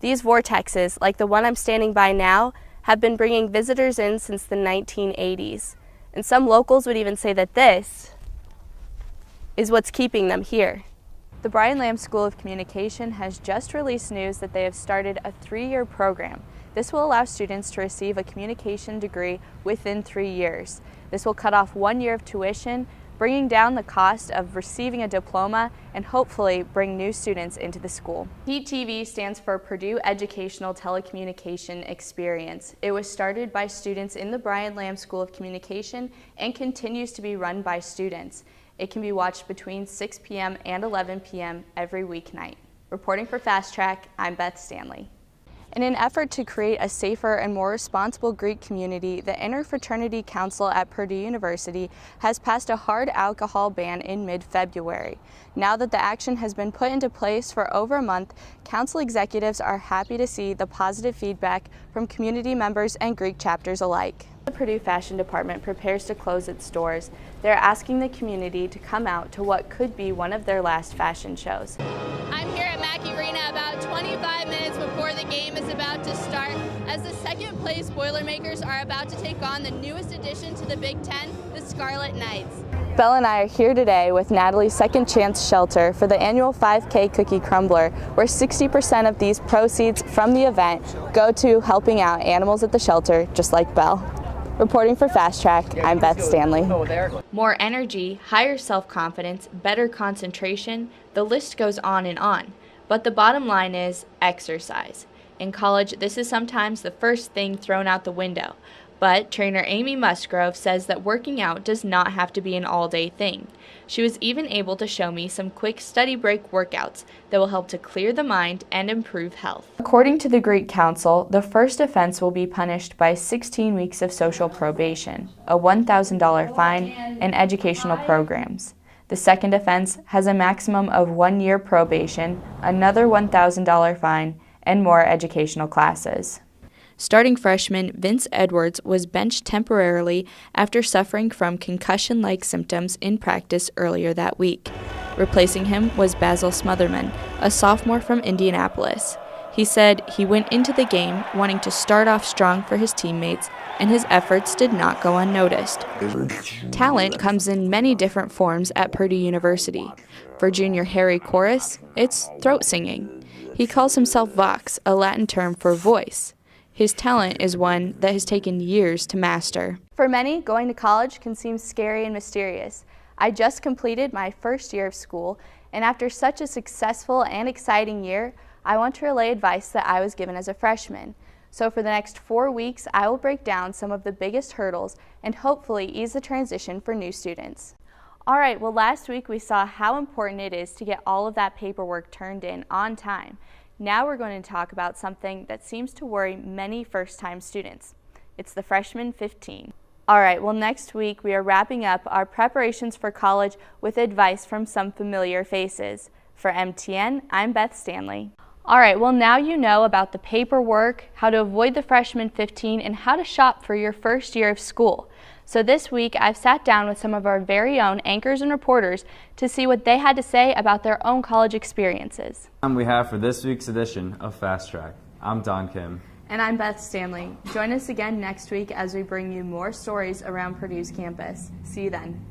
These vortexes, like the one I'm standing by now, have been bringing visitors in since the 1980s. And some locals would even say that this is what's keeping them here. The Brian Lamb School of Communication has just released news that they have started a 3-year program. This will allow students to receive a communication degree within 3 years. This will cut off 1 year of tuition, bringing down the cost of receiving a diploma and hopefully bring new students into the school. PTV stands for Purdue Educational Telecommunication Experience. It was started by students in the Brian Lamb School of Communication and continues to be run by students. It can be watched between 6 p.m. and 11 p.m. every weeknight. Reporting for Fast Track, I'm Beth Stanley. In an effort to create a safer and more responsible Greek community, the Interfraternity Council at Purdue University has passed a hard alcohol ban in mid-February. Now that the action has been put into place for over a month, council executives are happy to see the positive feedback from community members and Greek chapters alike. The Purdue Fashion Department prepares to close its doors. They're asking the community to come out to what could be one of their last fashion shows. I'm here at Mackey Arena about 25 minutes before the game is about to start, as the second place Boilermakers are about to take on the newest addition to the Big Ten, the Scarlet Knights. Belle and I are here today with Natalie's Second Chance Shelter for the annual 5K Cookie Crumbler, where 60% of these proceeds from the event go to helping out animals at the shelter, just like Belle. Reporting for Fast Track, I'm Beth Stanley. More energy, higher self-confidence, better concentration, the list goes on and on. But the bottom line is exercise. In college, this is sometimes the first thing thrown out the window. But trainer Amy Musgrove says that working out does not have to be an all-day thing. She was even able to show me some quick study break workouts that will help to clear the mind and improve health. According to the Greek Council, the first offense will be punished by 16 weeks of social probation, a $1,000 fine, and educational programs. The second offense has a maximum of 1 year probation, another $1,000 fine, and more educational classes. Starting freshman Vince Edwards was benched temporarily after suffering from concussion-like symptoms in practice earlier that week. Replacing him was Basil Smotherman, a sophomore from Indianapolis. He said he went into the game wanting to start off strong for his teammates, and his efforts did not go unnoticed. Talent comes in many different forms at Purdue University. For junior Harry Chorus, it's throat singing. He calls himself Vox, a Latin term for voice. His talent is one that has taken years to master. For many, going to college can seem scary and mysterious. I just completed my first year of school, and after such a successful and exciting year, I want to relay advice that I was given as a freshman. So for the next 4 weeks, I will break down some of the biggest hurdles and hopefully ease the transition for new students. All right, well, last week we saw how important it is to get all of that paperwork turned in on time. Now we're going to talk about something that seems to worry many first-time students. It's the freshman 15. All right, well, next week we are wrapping up our preparations for college with advice from some familiar faces. For MTN, I'm Beth Stanley. All right, well, now you know about the paperwork, how to avoid the freshman 15, and how to shop for your first year of school. So this week, I've sat down with some of our very own anchors and reporters to see what they had to say about their own college experiences. We have for this week's edition of Fast Track. I'm Don Kim. And I'm Beth Stanley. Join us again next week as we bring you more stories around Purdue's campus. See you then.